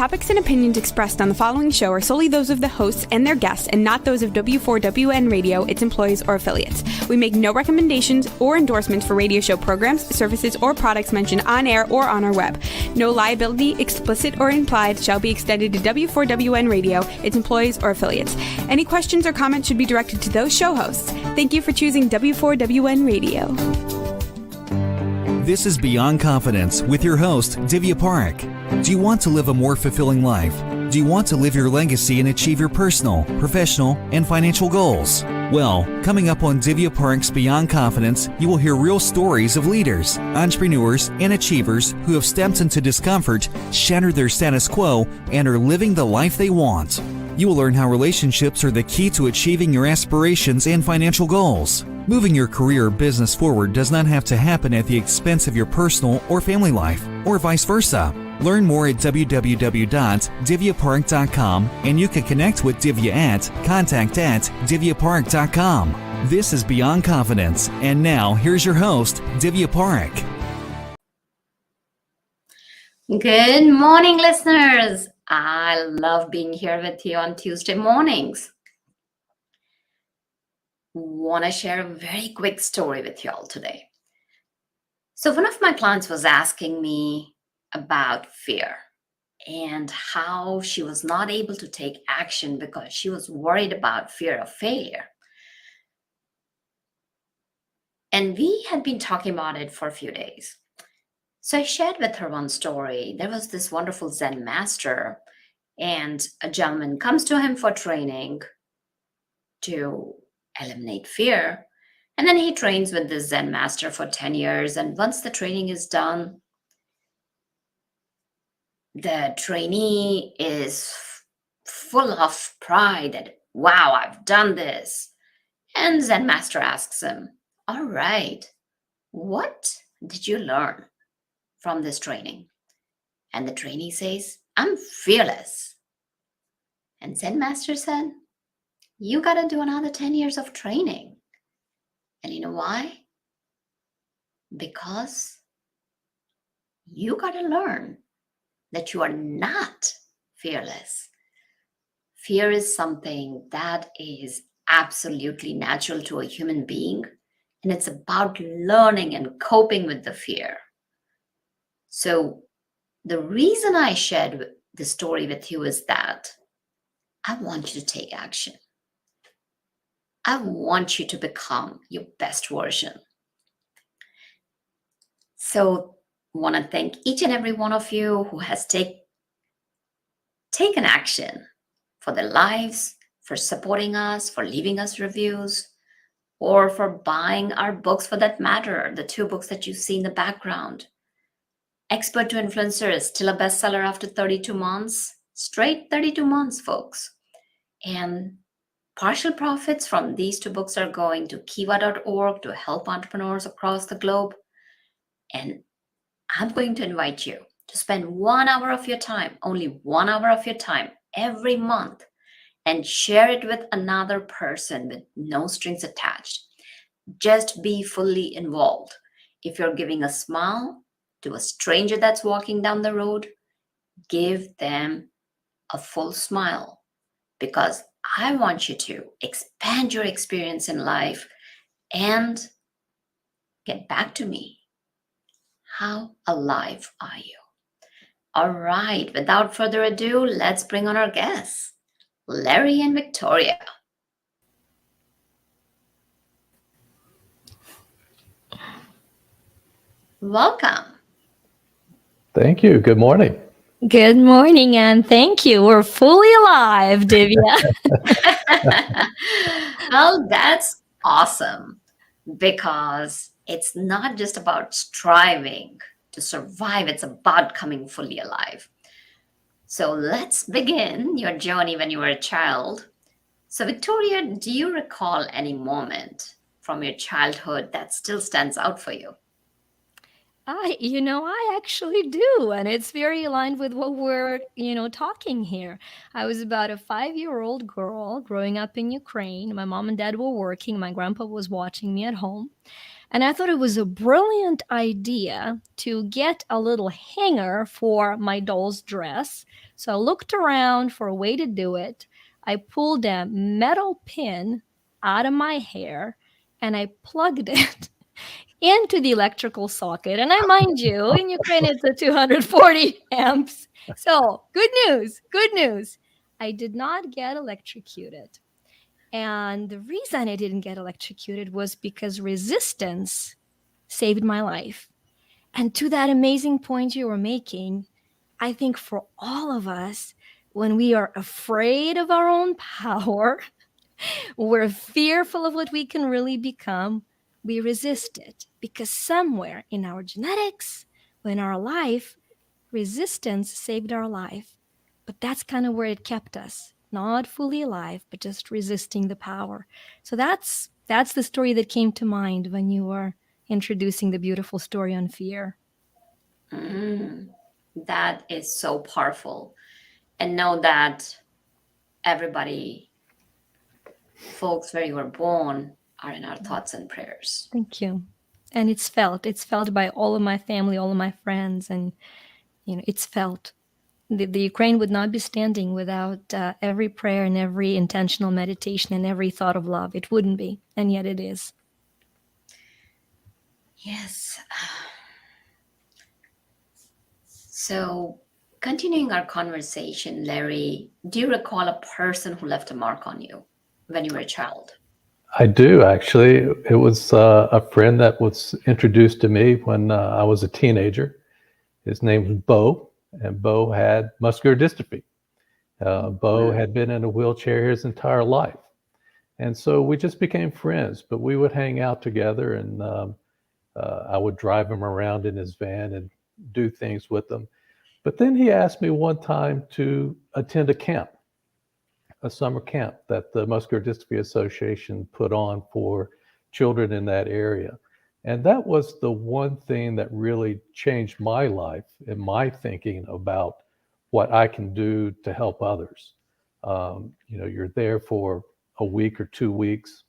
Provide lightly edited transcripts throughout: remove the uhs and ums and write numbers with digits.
topics and opinions expressed on the following show are solely those of the hosts and their guests and not those of W4WN Radio, its employees, or affiliates. We make no recommendations or endorsements for radio show programs, services, or products mentioned on air or on our web. No liability, explicit or implied, shall be extended to W4WN Radio, its employees, or affiliates. Any questions or comments should be directed to those show hosts. Thank you for choosing W4WN Radio. This is Beyond Confidence with your host, Divya Parekh. Do you want to live a more fulfilling life? Do you want to live your legacy and achieve your personal, professional, and financial goals? Well, coming up on Divya Parekh's Beyond Confidence, you will hear real stories of leaders, entrepreneurs, and achievers who have stepped into discomfort, shattered their status quo, and are living the life they want. You will learn how relationships are the key to achieving your aspirations and financial goals. Moving your career or business forward does not have to happen at the expense of your personal or family life, or vice versa. Learn more at www.divyaparekh.com, and you can connect with Divya at contact@divyaparekh.com. This is Beyond Confidence, and now here's your host, Divya Parekh. Good morning, listeners. I love being here with you on Tuesday mornings. Want to share a very quick story with you all today. So one of my clients was asking me about fear and how she was not able to take action because she was worried about fear of failure. And we had been talking about it for a few days. So I shared with her one story. There was this wonderful Zen master, and a gentleman comes to him for training to eliminate fear. And then he trains with this Zen master for 10 years. And once the training is done, the trainee is full of pride that, wow, I've done this. And Zen master asks him, all right, what did you learn from this training? And the trainee says, I'm fearless. And Zen master said, you got to do another 10 years of training. And you know why? Because you got to learn that you are not fearless. Fear is something that is absolutely natural to a human being, and it's about learning and coping with the fear. So the reason I shared the story with you is that I want you to take action. I want you to become your best version. So I want to thank each and every one of you who has taken action for their lives, for supporting us, for leaving us reviews, or for buying our books for that matter, the 2 books that you see in the background. Expert to Influencer is still a bestseller after 32 months, straight 32 months, folks. And partial profits from these 2 books are going to kiva.org to help entrepreneurs across the globe. And I'm going to invite you to spend 1 hour of your time, only 1 hour of your time every month, and share it with another person with no strings attached. Just be fully involved. If you're giving a smile to a stranger that's walking down the road, give them a full smile, because I want you to expand your experience in life and get back to me. How alive are you? All right, without further ado, let's bring on our guests, Larry and Victoria. Welcome. Thank you. Good morning. Good morning, and thank you. We're fully alive, Divya. Well, that's awesome, because it's not just about striving to survive, it's about coming fully alive. So let's begin your journey when you were a child. So Victoria, do you recall any moment from your childhood that still stands out for you? I actually do. And it's very aligned with what we're, talking here. I was about a 5-year-old girl growing up in Ukraine. My mom and dad were working. My grandpa was watching me at home. And I thought it was a brilliant idea to get a little hanger for my doll's dress. So I looked around for a way to do it. I pulled a metal pin out of my hair and I plugged it into the electrical socket. And I mind you, in Ukraine, it's a 240 amps. So good news, good news. I did not get electrocuted. And the reason I didn't get electrocuted was because resistance saved my life. And to that amazing point you were making, I think for all of us, when we are afraid of our own power, we're fearful of what we can really become, we resist it because somewhere in our genetics, in our life, resistance saved our life. But that's kind of where it kept us, not fully alive, but just resisting the power. So that's the story that came to mind when you were introducing the beautiful story on fear. That is so powerful. And know that everybody, folks where you were born, are in our thoughts and prayers. Thank you. And it's felt by all of my family, all of my friends, and it's felt. The Ukraine would not be standing without every prayer and every intentional meditation and every thought of love. It wouldn't be, and yet it is. Yes. So, continuing our conversation, Larry, do you recall a person who left a mark on you when you were a child? I do actually. It was a friend that was introduced to me when I was a teenager. His name was Bo, and Bo had muscular dystrophy. Bo had been in a wheelchair his entire life. And so we just became friends, but we would hang out together, and I would drive him around in his van and do things with him. But then he asked me one time to attend a summer camp that the Muscular Dystrophy Association put on for children in that area. And that was the one thing that really changed my life and my thinking about what I can do to help others. You're there for a week or 2 weeks.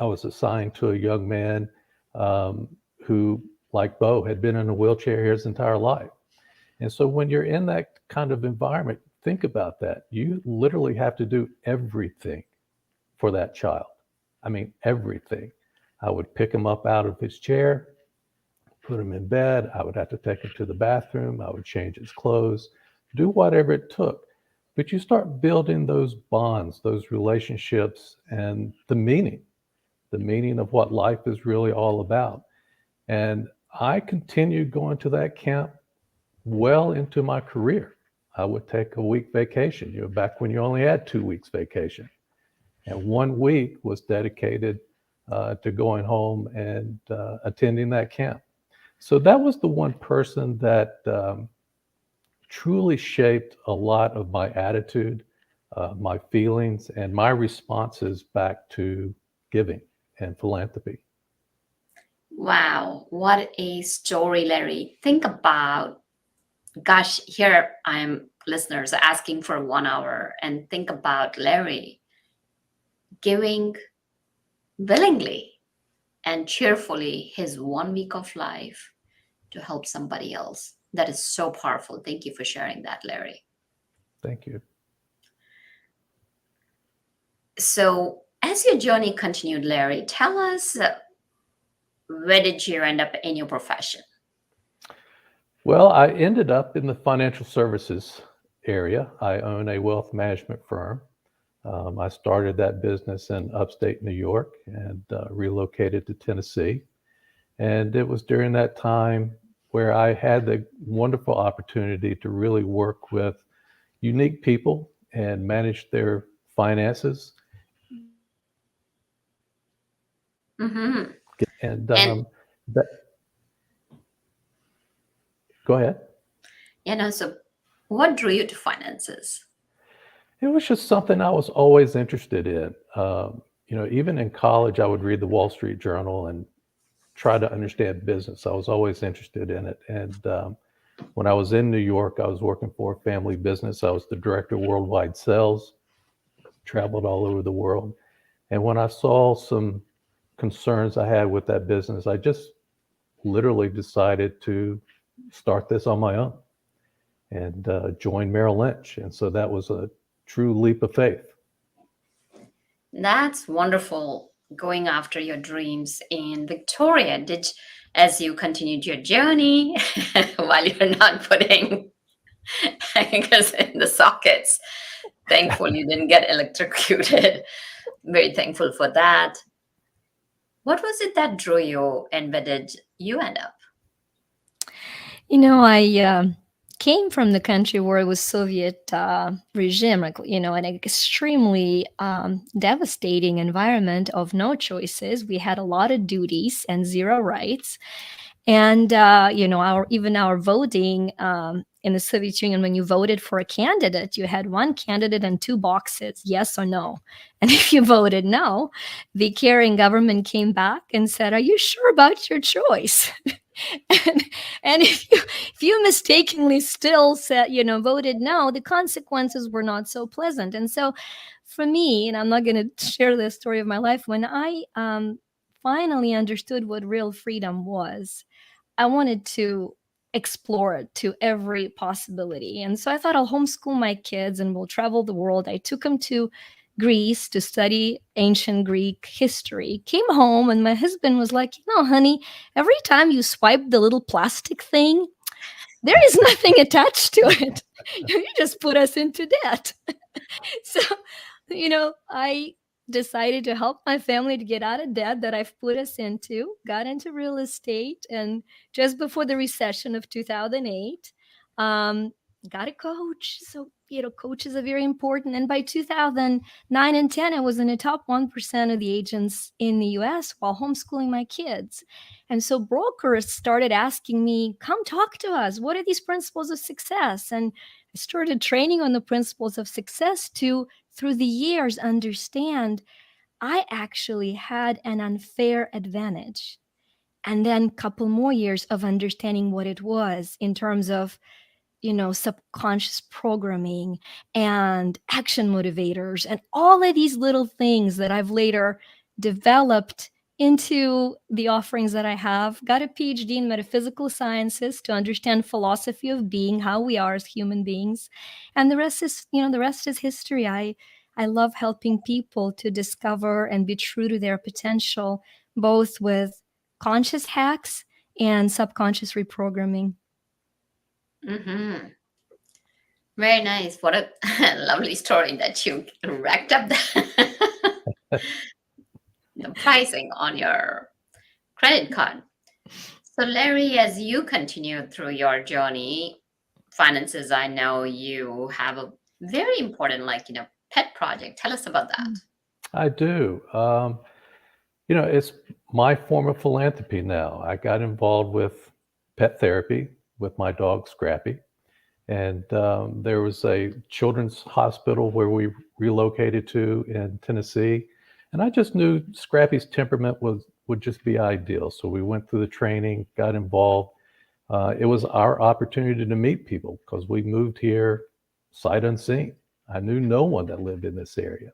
I was assigned to a young man who, like Bo, had been in a wheelchair his entire life. And so when you're in that kind of environment, think about that. You literally have to do everything for that child. I mean, everything. I would pick him up out of his chair, put him in bed. I would have to take him to the bathroom. I would change his clothes, do whatever it took. But you start building those bonds, those relationships, and the meaning of what life is really all about. And I continued going to that camp well into my career. I would take a week vacation, back when you only had 2 weeks vacation. And 1 week was dedicated to going home and attending that camp. So that was the one person that truly shaped a lot of my attitude, my feelings, and my responses back to giving and philanthropy. Wow, what a story, Larry. Think about, gosh, here I'm listeners asking for 1 hour, and think about Larry giving willingly and cheerfully his 1 week of life to help somebody else. That is so powerful. Thank you for sharing that, Larry. Thank you. So, as your journey continued, Larry, tell us where did you end up in your profession? Well, I ended up in the financial services area. I own a wealth management firm. I started that business in upstate New York and relocated to Tennessee. And it was during that time where I had the wonderful opportunity to really work with unique people and manage their finances. Mm-hmm. And And that, go ahead. so what drew you to finances? It was just something I was always interested in. Even in college, I would read the Wall Street Journal, and try to understand business. I was always interested in it. And when I was in New York, I was working for a family business. I was the director of worldwide sales, traveled all over the world. And when I saw some concerns I had with that business, I just literally decided to start this on my own and join Merrill Lynch. And so that was a true leap of faith. That's wonderful, going after your dreams. In Victoria, as you continued your journey, while you're not putting hangers in the sockets, thankful you didn't get electrocuted. Very thankful for that. What was it that drew you, and where did you end up? I came from the country where it was Soviet regime, like, an extremely devastating environment of no choices. We had a lot of duties and zero rights. And our voting in the Soviet Union, when you voted for a candidate, you had one candidate and two boxes, yes or no. And if you voted no, the caring government came back and said, "Are you sure about your choice?" and, and if you mistakenly still said, voted no, the consequences were not so pleasant. And so for me, and I'm not going to share the story of my life, when I finally understood what real freedom was, I wanted to explore it to every possibility. And so I thought I'll homeschool my kids and we'll travel the world. I took them to Greece to study ancient Greek history. Came home and my husband was like, honey, every time you swipe the little plastic thing, there is nothing attached to it. You just put us into debt. So, I decided to help my family to get out of debt that I've put us into, got into real estate, and just before the recession of 2008, um, got a coach. So, coaches are very important. And by 2009 and 10, I was in the top 1% of the agents in the US while homeschooling my kids. And so brokers started asking me, come talk to us. What are these principles of success? And I started training on the principles of success to, through the years, understand I actually had an unfair advantage. And then a couple more years of understanding what it was in terms of, subconscious programming and action motivators and all of these little things that I've later developed into the offerings that I have. Got a PhD in metaphysical sciences to understand philosophy of being, how we are as human beings. And the rest is history. I love helping people to discover and be true to their potential, both with conscious hacks and subconscious reprogramming. Mm-hmm. Very nice. What a lovely story that you racked up the pricing on your credit card. So, Larry, as you continue through your journey, finances, I know you have a very important, pet project. Tell us about that. I do. It's my form of philanthropy now. I got involved with pet therapy with my dog Scrappy. And there was a children's hospital where we relocated to in Tennessee. And I just knew Scrappy's temperament would just be ideal. So we went through the training, got involved. It was our opportunity to meet people because we moved here sight unseen. I knew no one that lived in this area.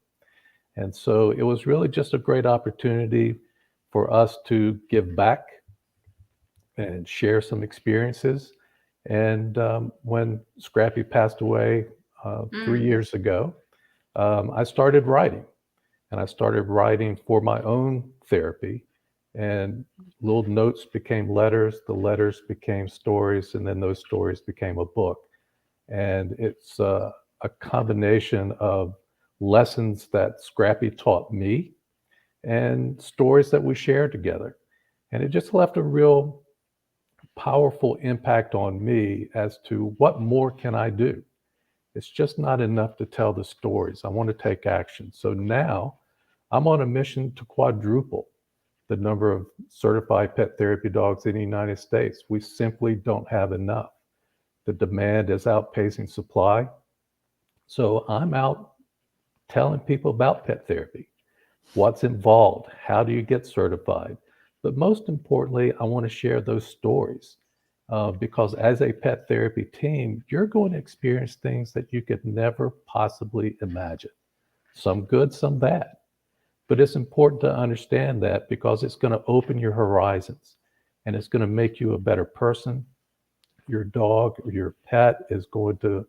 And so it was really just a great opportunity for us to give back and share some experiences. And when Scrappy passed away 3 years ago, I started writing. And I started writing for my own therapy. And little notes became letters, the letters became stories, and then those stories became a book. And it's a combination of lessons that Scrappy taught me and stories that we shared together. And it just left a real powerful impact on me as to what more can I do. It's just not enough to tell the stories. I want to take action. So now I'm on a mission to quadruple the number of certified pet therapy dogs in the United States. We simply don't have enough. The demand is outpacing supply. So I'm out telling people about pet therapy, what's involved, how do you get certified, But most importantly, I want to share those stories because as a pet therapy team, you're going to experience things that you could never possibly imagine. Some good, some bad. But it's important to understand that because it's going to open your horizons and it's going to make you a better person. Your dog or your pet is going to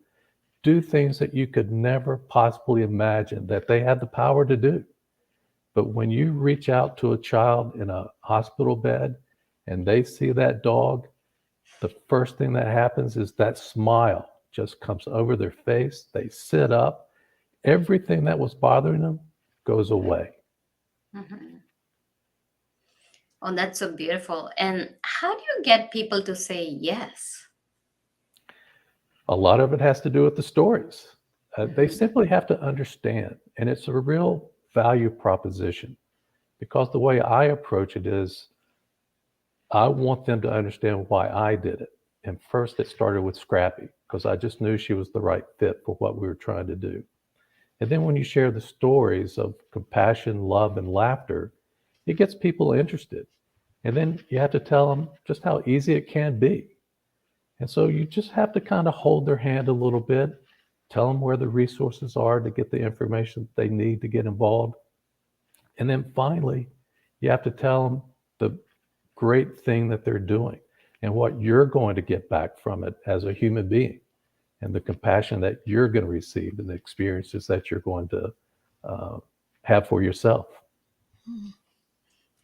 do things that you could never possibly imagine that they had the power to do. But when you reach out to a child in a hospital bed and they see that dog, the first thing that happens is that smile just comes over their face. They sit up. Everything that was bothering them goes away. Mm-hmm. Oh, that's so beautiful. And how do you get people to say yes? A lot of it has to do with the stories. They Mm-hmm. simply have to understand, and it's a real value proposition because the way I approach it is I want them to understand why I did it. And first, it started with Scrappy because I just knew she was the right fit for what we were trying to do. And then when you share the stories of compassion, love, and laughter, it gets people interested. And then you have to tell them just how easy it can be. And so you just have to kind of hold their hand a little bit, tell them where the resources are to get the information they need to get involved. And then finally, you have to tell them the great thing that they're doing and what you're going to get back from it as a human being and the compassion that you're going to receive and the experiences that you're going to uh, have for yourself.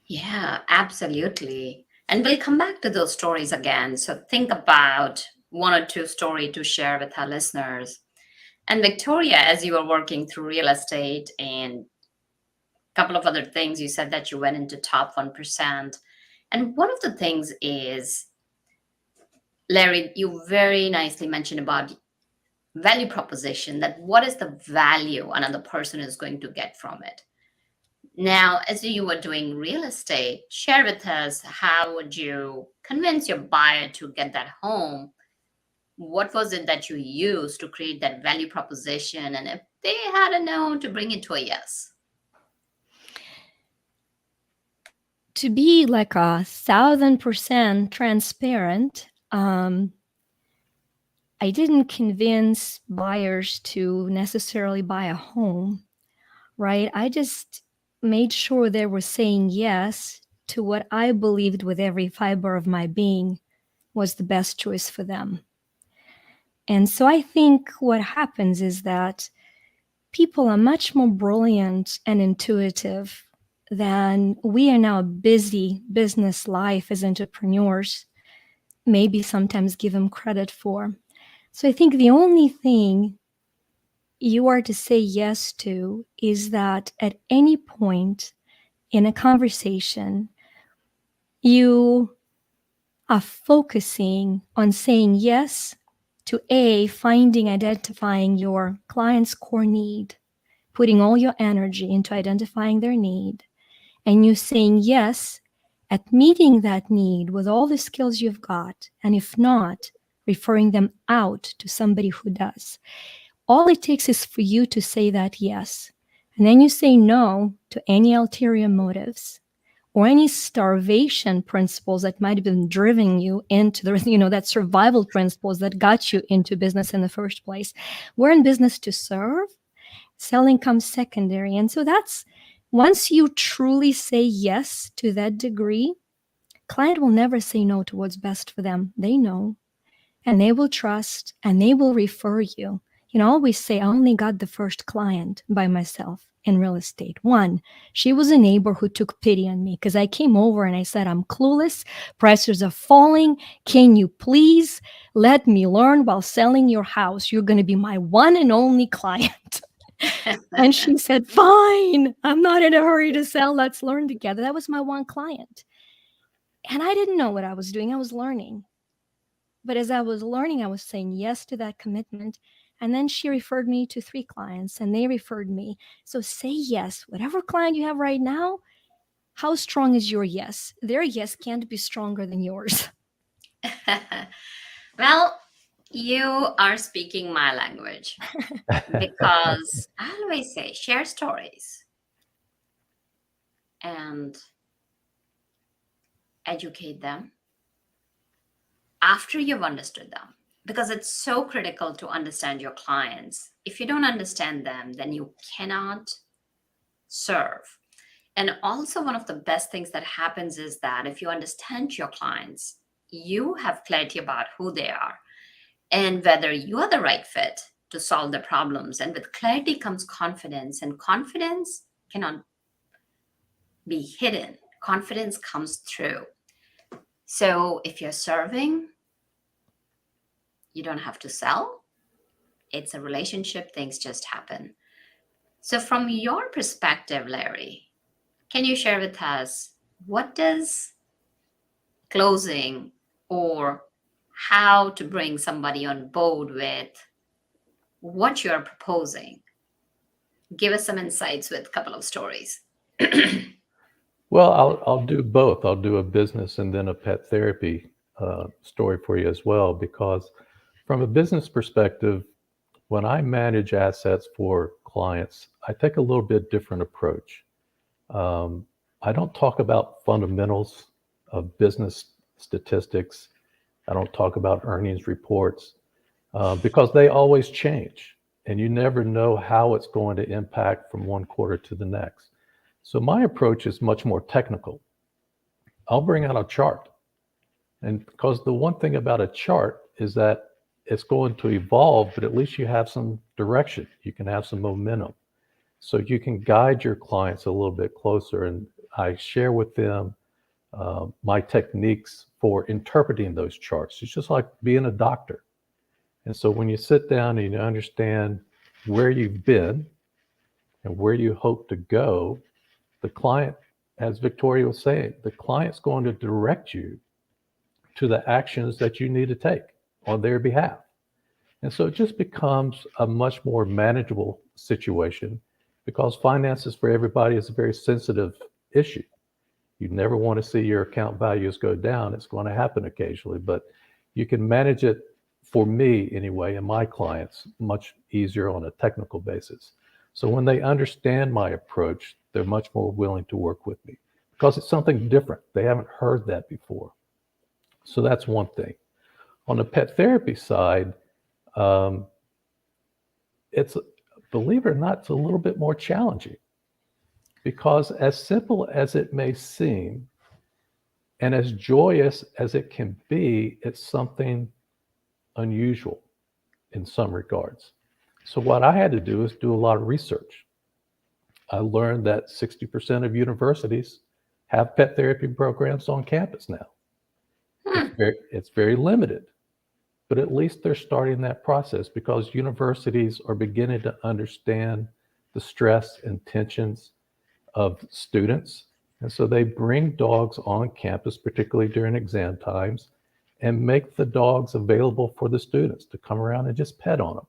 Yeah, absolutely. And we'll come back to those stories again. So think about one or two story to share with our listeners. And Victoria, as you were working through real estate and a couple of other things, you said that you went into top 1%. And one of the things is, Larry, you very nicely mentioned about value proposition, that what is the value another person is going to get from it. Now, as you were doing real estate, share with us how would you convince your buyer to get that home? What was it that you used to create that value proposition? And if they had a no, to bring it to a yes. To be like 1,000% transparent, I didn't convince buyers to necessarily buy a home, right? I just made sure they were saying yes to what I believed with every fiber of my being was the best choice for them. And so I think what happens is that people are much more brilliant and intuitive than we are now busy business life as entrepreneurs, maybe sometimes give them credit for. So I think the only thing you are to say yes to is that at any point in a conversation, you are focusing on saying yes to identifying your client's core need, putting all your energy into identifying their need, and you saying yes at meeting that need with all the skills you've got, and if not, referring them out to somebody who does. All it takes is for you to say that yes, and then you say no to any ulterior motives or any starvation principles that might have been driving you into that survival principles that got you into business in the first place. We're in business to serve. Selling comes secondary. And so that's once you truly say yes to that degree, client will never say no to what's best for them. They know, and they will trust, and they will refer you. I always say I only got the first client by myself in real estate. One, she was a neighbor who took pity on me because I came over and I said, I'm clueless. Prices are falling. Can you please let me learn while selling your house? You're going to be my one and only client. And she said, fine, I'm not in a hurry to sell. Let's learn together. That was my one client. And I didn't know what I was doing. I was learning. But as I was learning, I was saying yes to that commitment. And then she referred me to 3 clients and they referred me. So say yes. Whatever client you have right now, how strong is your yes? Their yes can't be stronger than yours. Well, you are speaking my language because I always say share stories. And educate them after you've understood them, because it's so critical to understand your clients. If you don't understand them, then you cannot serve. And also, one of the best things that happens is that if you understand your clients, you have clarity about who they are and whether you are the right fit to solve the problems. And with clarity comes confidence, and confidence cannot be hidden. Confidence comes through. So if you're serving, you don't have to sell. It's a relationship, things just happen. So, from your perspective, Larry, can you share with us what does closing or how to bring somebody on board with what you're proposing? Give us some insights with a couple of stories. Well, I'll do both. I'll do a business and then a pet therapy story for you as well, because from a business perspective, when I manage assets for clients, I take a little bit different approach. I don't talk about fundamentals of business statistics. I don't talk about earnings reports because they always change and you never know how it's going to impact from one quarter to the next. So my approach is much more technical. I'll bring out a chart. And because the one thing about a chart is that it's going to evolve, but at least you have some direction. You can have some momentum. So you can guide your clients a little bit closer. And I share with them my techniques for interpreting those charts. It's just like being a doctor. And so when you sit down and you understand where you've been and where you hope to go, the client, as Victoria was saying, the client's going to direct you to the actions that you need to take on their behalf. And so it just becomes a much more manageable situation because finances for everybody is a very sensitive issue. You never want to see your account values go down. It's going to happen occasionally, but you can manage it, for me anyway, and my clients, much easier on a technical basis. So when they understand my approach, they're much more willing to work with me because it's something different. They haven't heard that before. So that's one thing. On the pet therapy side, it's, believe it or not, it's a little bit more challenging because as simple as it may seem and as joyous as it can be, it's something unusual in some regards. So what I had to do is do a lot of research. I learned that 60% of universities have pet therapy programs on campus now. It's very limited, but at least they're starting that process because universities are beginning to understand the stress and tensions of students. And so they bring dogs on campus, particularly during exam times, and make the dogs available for the students to come around and just pet on them.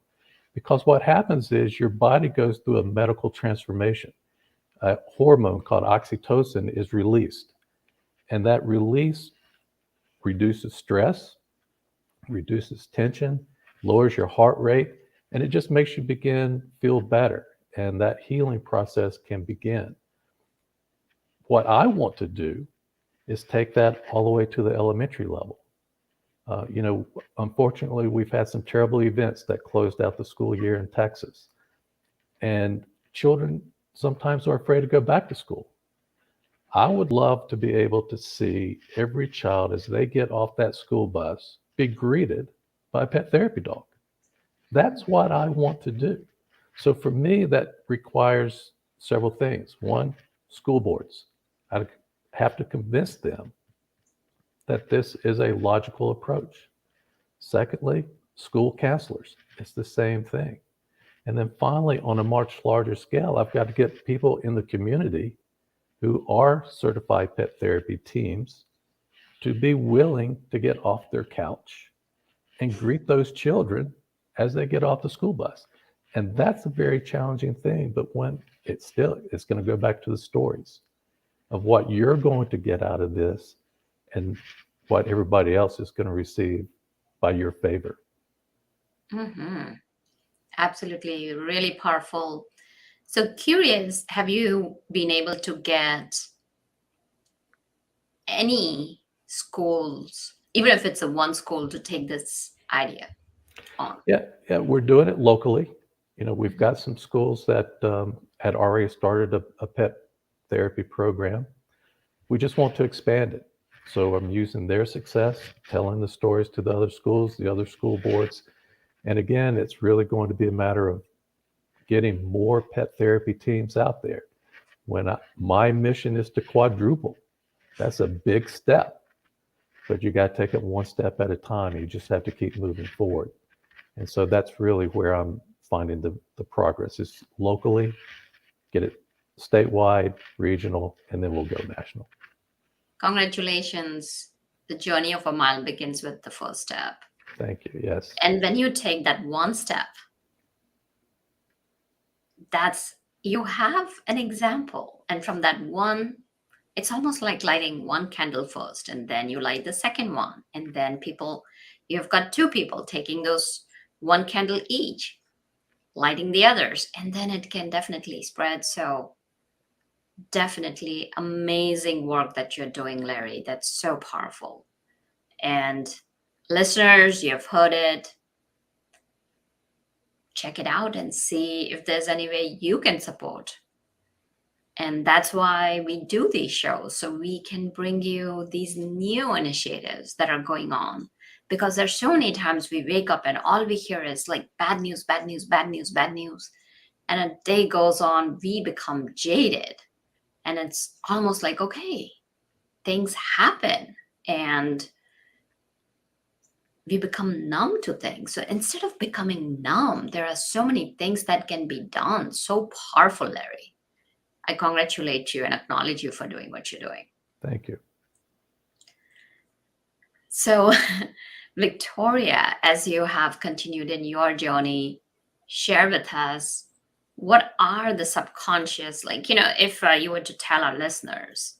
Because what happens is your body goes through a medical transformation. A hormone called oxytocin is released, and that release reduces stress, reduces tension, lowers your heart rate, and it just makes you feel better. And that healing process can begin. What I want to do is take that all the way to the elementary level. Unfortunately, we've had some terrible events that closed out the school year in Texas. And children sometimes are afraid to go back to school. I would love to be able to see every child as they get off that school bus be greeted by a pet therapy dog. That's what I want to do. So for me, that requires several things. One, school boards. I have to convince them that this is a logical approach. Secondly, school counselors. It's the same thing. And then finally, on a much larger scale, I've got to get people in the community who are certified pet therapy teams to be willing to get off their couch and greet those children as they get off the school bus. And that's a very challenging thing, but when it's going to go back to the stories of what you're going to get out of this and what everybody else is going to receive by your favor. Mm-hmm. Absolutely, really powerful. So curious, have you been able to get any schools, even if it's a one school, to take this idea on? Yeah, we're doing it locally. We've got some schools that had already started a pet therapy program. We just want to expand it. So I'm using their success, telling the stories to the other schools, the other school boards. And again, it's really going to be a matter of getting more pet therapy teams out there. My mission is to quadruple. That's a big step, but you got to take it one step at a time. You just have to keep moving forward. And so that's really where I'm finding the progress is locally, get it statewide, regional, and then we'll go national. Congratulations. The journey of a mile begins with the first step. Thank you. Yes. And when you take that one step, you have an example. And from that one, it's almost like lighting one candle first, and then you light the second one. And then you've got two people taking those one candle each, lighting the others, and then it can definitely spread. So definitely amazing work that you're doing, Larry. That's so powerful. And listeners, you've heard it. Check it out and see if there's any way you can support. And that's why we do these shows, so we can bring you these new initiatives that are going on. Because there's so many times we wake up and all we hear is like bad news, bad news, bad news, bad news. And a day goes on, we become jaded. And it's almost like, okay, things happen and we become numb to things. So instead of becoming numb, there are so many things that can be done. So powerful, Larry. I congratulate you and acknowledge you for doing what you're doing. Thank you. So, Victoria, as you have continued in your journey, share with us, what are the subconscious, if you were to tell our listeners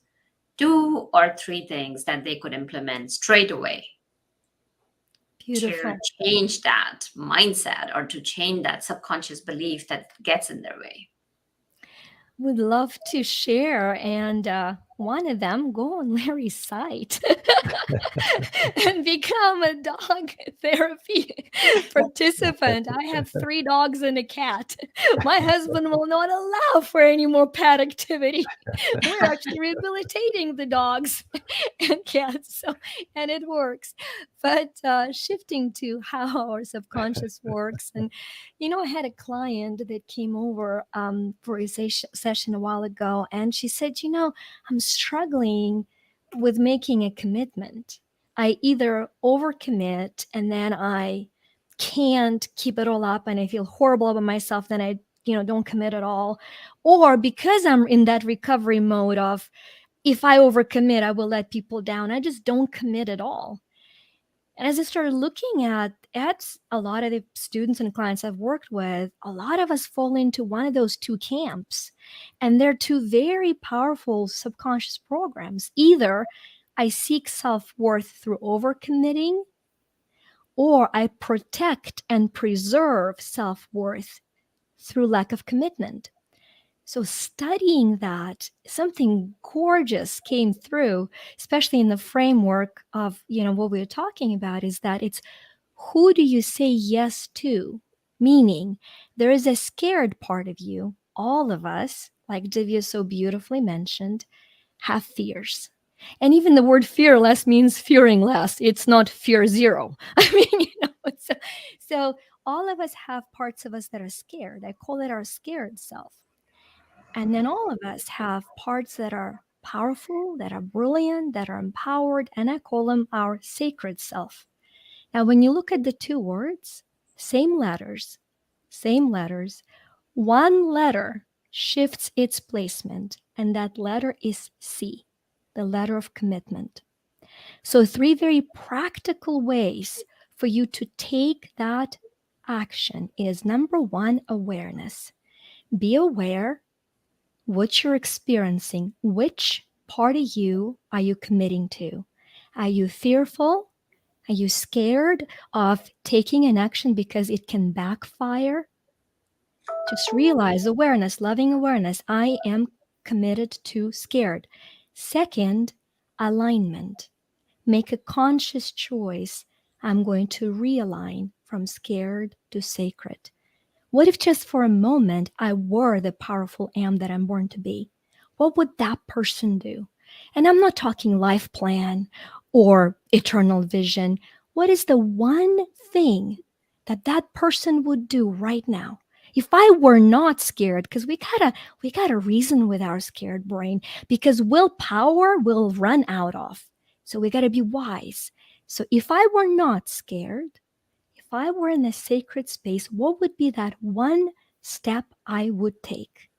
2 or 3 things that they could implement straight away Beautiful. to change that mindset or to change that subconscious belief that gets in their way? Would love to share. And one of them, go on Larry's site and become a dog therapy participant. I have 3 dogs and a cat. My husband will not allow for any more pet activity. We're actually rehabilitating the dogs and cats, and it works. But shifting to how our subconscious works, and I had a client that came over for a session a while ago, and she said, I'm struggling with making a commitment. I either overcommit and then I can't keep it all up and I feel horrible about myself, then I don't commit at all. Or because I'm in that recovery mode of, if I overcommit, I will let people down, I just don't commit at all. And as I started looking at a lot of the students and clients I've worked with, a lot of us fall into one of those 2 camps. And they're 2 very powerful subconscious programs. Either I seek self-worth through overcommitting, or I protect and preserve self-worth through lack of commitment. So studying that, something gorgeous came through, especially in the framework of, what we're talking about, is that it's who do you say yes to? Meaning there is a scared part of you. All of us, like Divya so beautifully mentioned, have fears. And even the word fearless means fearing less. It's not fear zero. I mean, so all of us have parts of us that are scared. I call it our scared self. And then all of us have parts that are powerful, that are brilliant, that are empowered, and I call them our sacred self. Now, when you look at the 2 words, same letters, one letter shifts its placement, and that letter is C, the letter of commitment. So 3 very practical ways for you to take that action is, number 1, awareness. Be aware what you're experiencing. Which part of you are you committing to? Are you fearful? Are you scared of taking an action because it can backfire? Just realize awareness, loving awareness. I am committed to scared. Second, alignment. make a conscious choice. I'm going to realign from scared to sacred. What if just for a moment I were the powerful am that I'm born to be? What would that person do? And I'm not talking life plan or eternal vision. What is the one thing that that person would do right now? If I were not scared, because we gotta reason with our scared brain, because willpower will run out of. So we gotta be wise. So if I were not scared, if I were in a sacred space, what would be that one step I would take?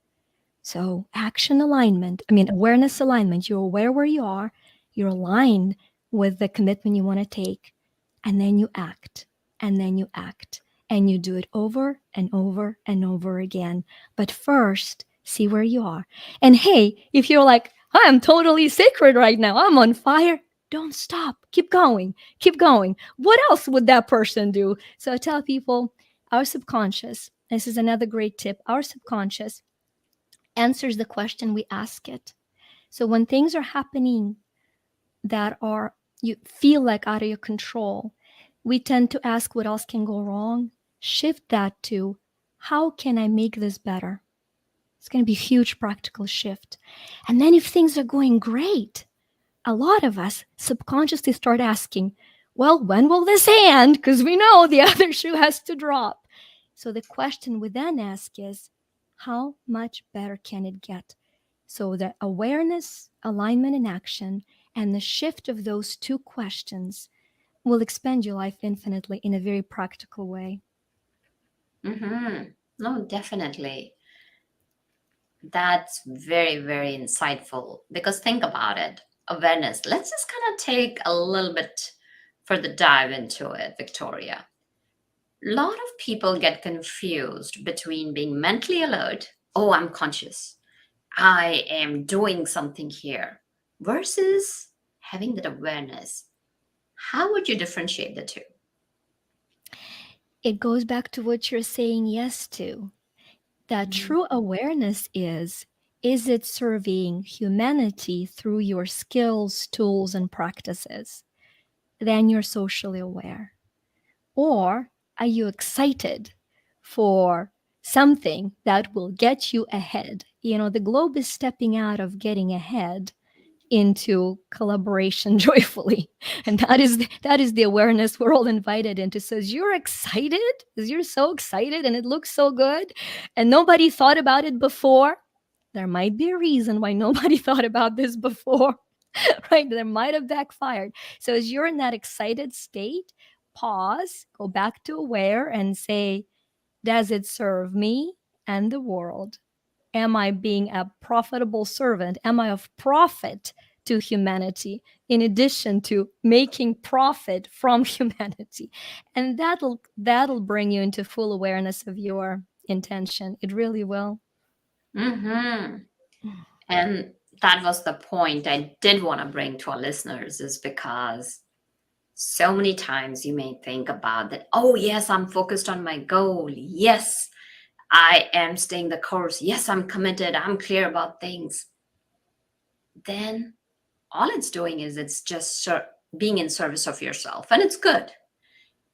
So, action alignment, awareness alignment. You're aware where you are, you're aligned with the commitment you want to take, and then you act, and then you act, and you do it over and over and over again. But first, see where you are. And hey, if you're like, I'm totally sacred right now, I'm on fire, don't stop. Keep going. Keep going. What else would that person do? So I tell people, our subconscious, this is another great tip, our subconscious answers the question we ask it. So when things are happening that are you feel like out of your control, we tend to ask what else can go wrong. Shift that to how can I make this better? It's going to be a huge practical shift. And then if things are going great, a lot of us subconsciously start asking, well, when will this end? Because we know the other shoe has to drop. So the question we then ask is, how much better can it get? So the awareness, alignment, and action, and the shift of those two questions will expand your life infinitely in a very practical way. No, definitely. That's very, very insightful because think about it. Awareness. Let's just kind of take a little bit further dive into it, Victoria. A lot of people get confused between being mentally alert, oh, I'm conscious, I am doing something here, versus having that awareness. How would you differentiate the two? It goes back to what you're saying yes to. That Mhm. true awareness is it serving humanity through your skills, tools, and practices? Then you're socially aware. Or are you excited for something that will get you ahead? The globe is stepping out of getting ahead into collaboration joyfully, and that is the awareness we're all invited into. So as you're excited, as you're so excited and it looks so good and nobody thought about it before, there might be a reason why nobody thought about this before. Right, there might have backfired. So as you're in that excited state, pause, go back to aware and say, does it serve me and the world? Am I being a profitable servant? Am I of profit to humanity in addition to making profit from humanity? And that'll bring you into full awareness of your intention. It really will. Mm-hmm. And that was the point I did want to bring to our listeners, is because so many times you may think about that, oh, yes, I'm focused on my goal. Yes, I am staying the course. Yes, I'm committed. I'm clear about things. Then all it's doing is it's just being in service of yourself. And it's good.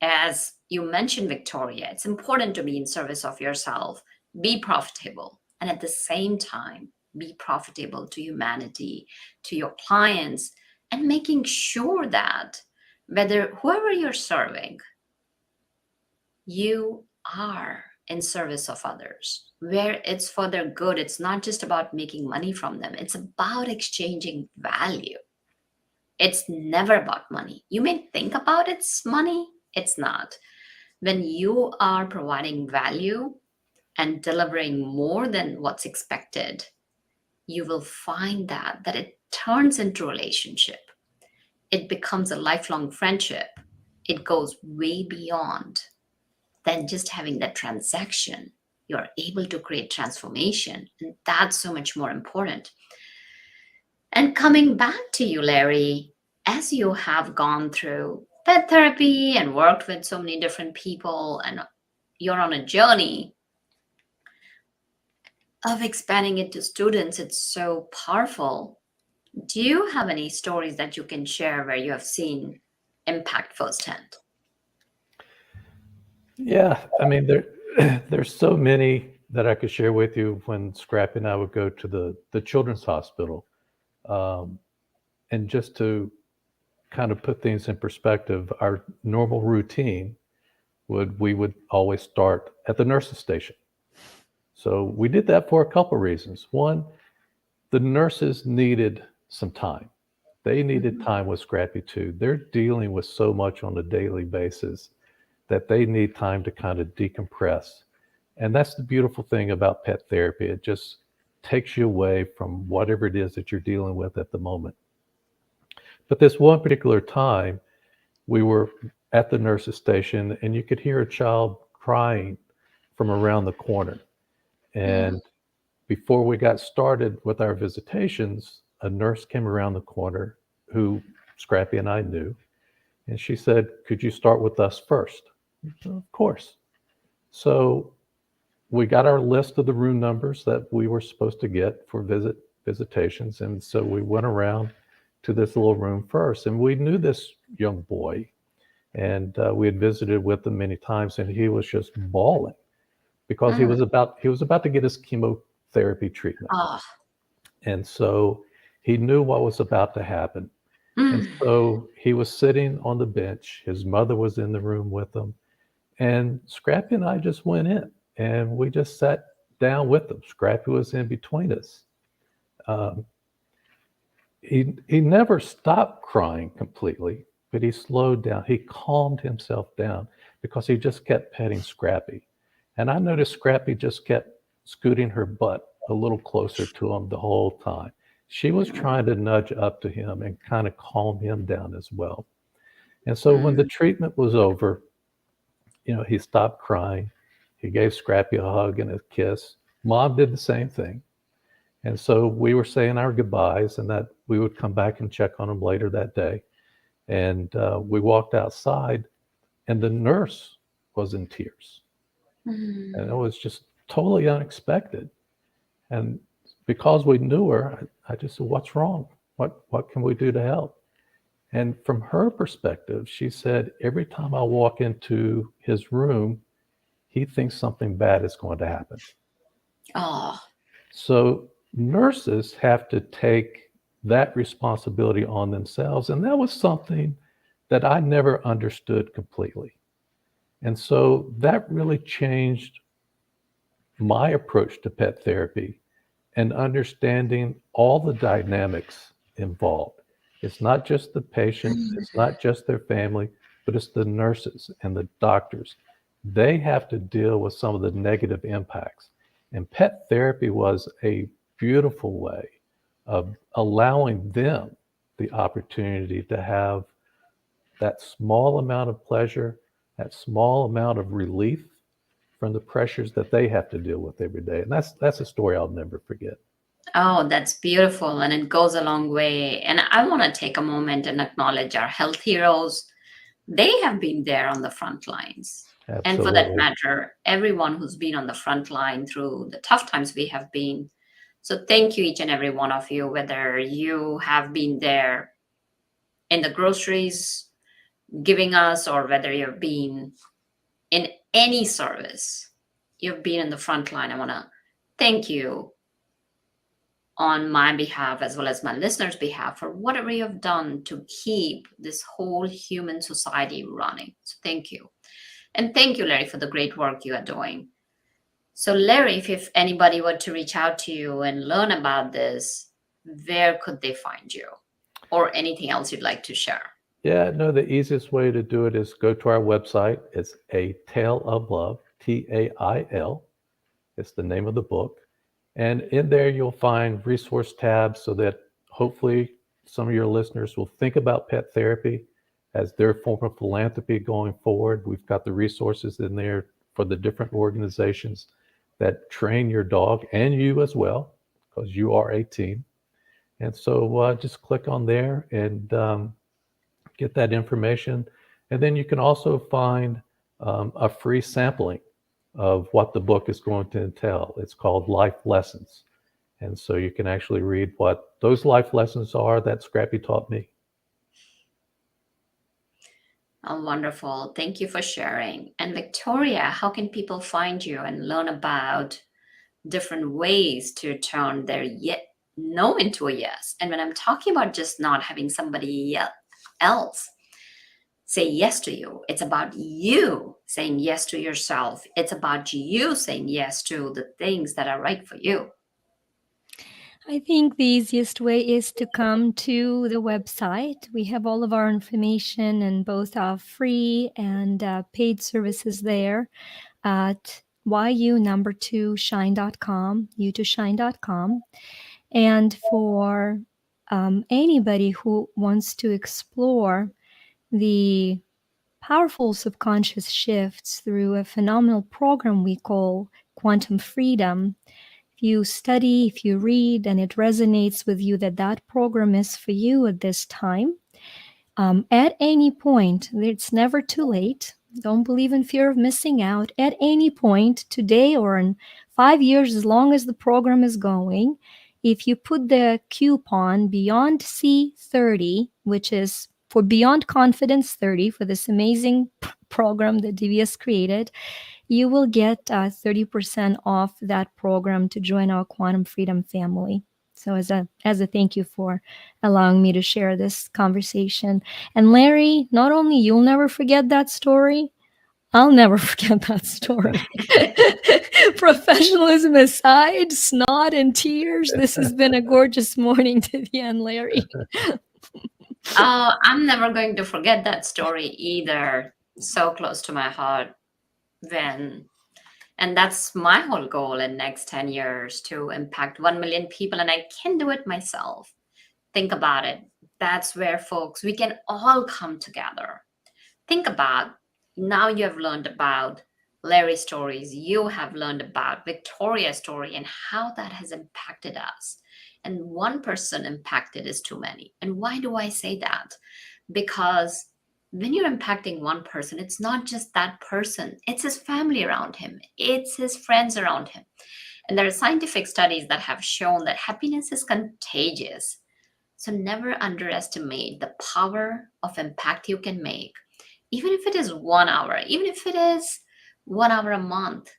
As you mentioned, Victoria, it's important to be in service of yourself, be profitable, and at the same time, be profitable to humanity, to your clients, and making sure that whoever you're serving, you are in service of others, where it's for their good. It's not just about making money from them, it's about exchanging value. It's never about money. You may think about it's money, it's not. When you are providing value and delivering more than what's expected, you will find that it turns into relationship. It becomes a lifelong friendship. It goes way beyond than just having that transaction. You're able to create transformation, and that's so much more important. And coming back to you, Larry, as you have gone through pet therapy and worked with so many different people, and you're on a journey of expanding it to students, it's so powerful. Do you have any stories that you can share where you have seen impact firsthand? Yeah, I mean, there's so many that I could share with you when Scrappy and I would go to the children's hospital. Um, and just to kind of put things in perspective, our normal routine we would always start at the nurse's station. So we did that for a couple reasons. One, the nurses needed some time. They needed Mhm. time with Scrappy too. They're dealing with so much on a daily basis that they need time to kind of decompress. And that's the beautiful thing about pet therapy. It just takes you away from whatever it is that you're dealing with at the moment. But this one particular time, we were at the nurse's station and you could hear a child crying from around the corner. Mm. And before we got started with our visitations, a nurse came around the corner who Scrappy and I knew. And she said, "Could you start with us first?" So, of course. So we got our list of the room numbers that we were supposed to get for visitations. And so we went around to this little room first. And we knew this young boy, and we had visited with him many times, and he was just bawling because Mm. he was about to get his chemotherapy treatment. Oh. And so he knew what was about to happen. And Mm. so he was sitting on the bench. His mother was in the room with him. And Scrappy and I just went in and we just sat down with him. Scrappy was in between us. Um, he never stopped crying completely, but he slowed down. He calmed himself down because he just kept petting Scrappy. And I noticed Scrappy just kept scooting her butt a little closer to him the whole time. She was trying to nudge up to him and kind of calm him down as well. And so when the Mm. treatment was over, he stopped crying. He gave Scrappy a hug and a kiss. Mom did the same thing. And so we were saying our goodbyes and that we would come back and check on him later that day. And we walked outside, and the nurse was in tears. And it Mm. was just totally unexpected. And because we knew her, I just said, "What's wrong? What can we do to help?" And from her perspective, she said, "Every time I walk into his room, he thinks something bad is going to happen." Oh. So nurses have to take that responsibility on themselves. And that was something that I never understood completely. And so that really changed my approach to pet therapy and understanding all the dynamics involved. It's not just the patient, it's Mm. not just their family, but it's the nurses and the doctors. They have to deal with some of the negative impacts. And pet therapy was a beautiful way of allowing them the opportunity to have that small amount of pleasure, that small amount of relief from the pressures that they have to deal with every day. And that's a story I'll never forget. Oh, that's beautiful. And it goes a long way. And I want to take a moment and acknowledge our health heroes. They have been there on the front lines. And for that Absolutely. matter, everyone who's been on the front line through the tough times we have been. So thank you, each and every one of you, whether you have been there in the groceries giving us or whether you've been in any service, you've been in the front line. I want to thank you on my behalf as well as my listeners' behalf for whatever you've done to keep this whole human society running. So thank you. And thank you, Larry, for the great work you are doing. So, Larry, if anybody were to reach out to you and learn about this, where could they find you? Or anything else you'd like to share? Yeah, no, the easiest way to do it is go to our website. It's A Tale of Love, TAIL. It's the name of the book. And in there, you'll find resource tabs so that hopefully some of your listeners will think about pet therapy as their form of philanthropy going forward. We've got the resources in there for the different organizations that train your dog and you as well, because you are a team. And so just click on there and get that information. And then you can also find a free sampling of what the book is going to entail. It's called Life Lessons. And so you can actually read what those life lessons are that Scrappy taught me. Oh, wonderful. Thank you for sharing. And Victoria, how can people find you and learn about different ways to turn their no into a yes? And when I'm talking about just not having somebody else say yes to you, it's about you saying yes to yourself. It's about you saying yes to the things that are right for you. I think the easiest way is to come to the website. We have all of our information and both our free and paid services there at yu2shine.com, u2shine.com. And for anybody who wants to explore the powerful subconscious shifts through a phenomenal program we call Quantum Freedom, if you study, if you read, and it resonates with you that that program is for you at this time, at any point, it's never too late. Don't believe in fear of missing out. At any point, today or in 5 years, as long as the program is going, if you put the coupon Beyond C30, which is for Beyond Confidence 30, for this amazing program that Divya's created, you will get 30% off that program to join our Quantum Freedom family. So as a thank you for allowing me to share this conversation. And Larry, not only you'll never forget that story, I'll never forget that story. Professionalism aside, snot and tears, this has been a gorgeous morning, Divya and Larry. Oh, I'm never going to forget that story either. So close to my heart. And that's my whole goal in next 10 years, to impact 1 million people, and I can do it myself. Think about it. That's where, folks, we can all come together. Think about, now you have learned about Larry's stories, you have learned about Victoria's story and how that has impacted us. And one person impacted is too many. And why do I say that? Because when you're impacting one person, it's not just that person, it's his family around him, it's his friends around him. And there are scientific studies that have shown that happiness is contagious. So never underestimate the power of impact you can make, even if it is 1 hour, even if it is 1 hour a month.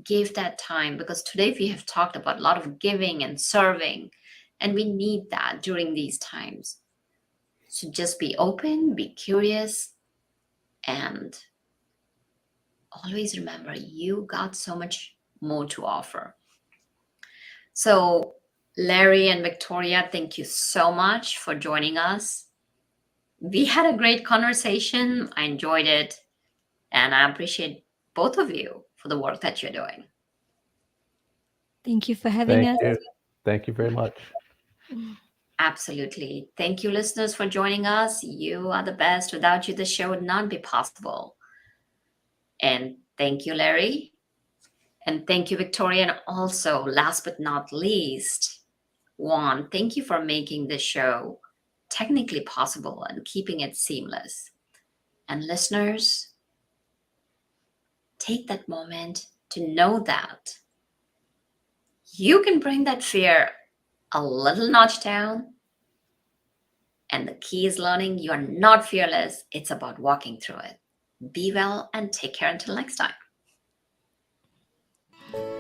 Give that time, because today we have talked about a lot of giving and serving, and we need that during these times. So just be open, be curious, and always remember you got so much more to offer. So Larry and Victoria, thank you so much for joining us. We had a great conversation. I enjoyed it, and I appreciate both of you for the work that you're doing. Thank you for having us. Thank you very much. Absolutely. Thank you, listeners, for joining us. You are the best. Without you, the show would not be possible. And thank you, Larry. And thank you, Victoria. And also, last but not least, Juan, thank you for making this show technically possible and keeping it seamless. And listeners, take that moment to know that you can bring that fear a little notch down. And the key is learning you are not fearless. It's about walking through it. Be well and take care until next time.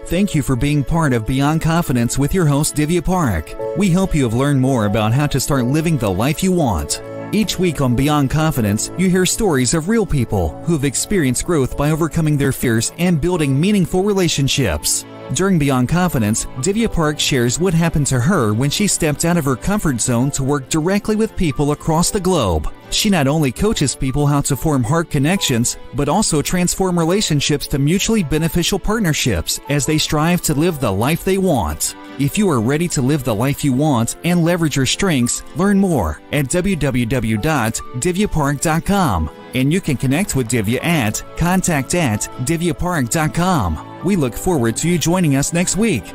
Thank you for being part of Beyond Confidence with your host, Divya Parekh. We hope you have learned more about how to start living the life you want. Each week on Beyond Confidence, you hear stories of real people who have experienced growth by overcoming their fears and building meaningful relationships. During Beyond Confidence, Divya Parekh shares what happened to her when she stepped out of her comfort zone to work directly with people across the globe. She not only coaches people how to form heart connections, but also transform relationships to mutually beneficial partnerships as they strive to live the life they want. If you are ready to live the life you want and leverage your strengths, learn more at www.divyaparekh.com. And you can connect with Divya at contact@divyaparekh.com. We look forward to you joining us next week.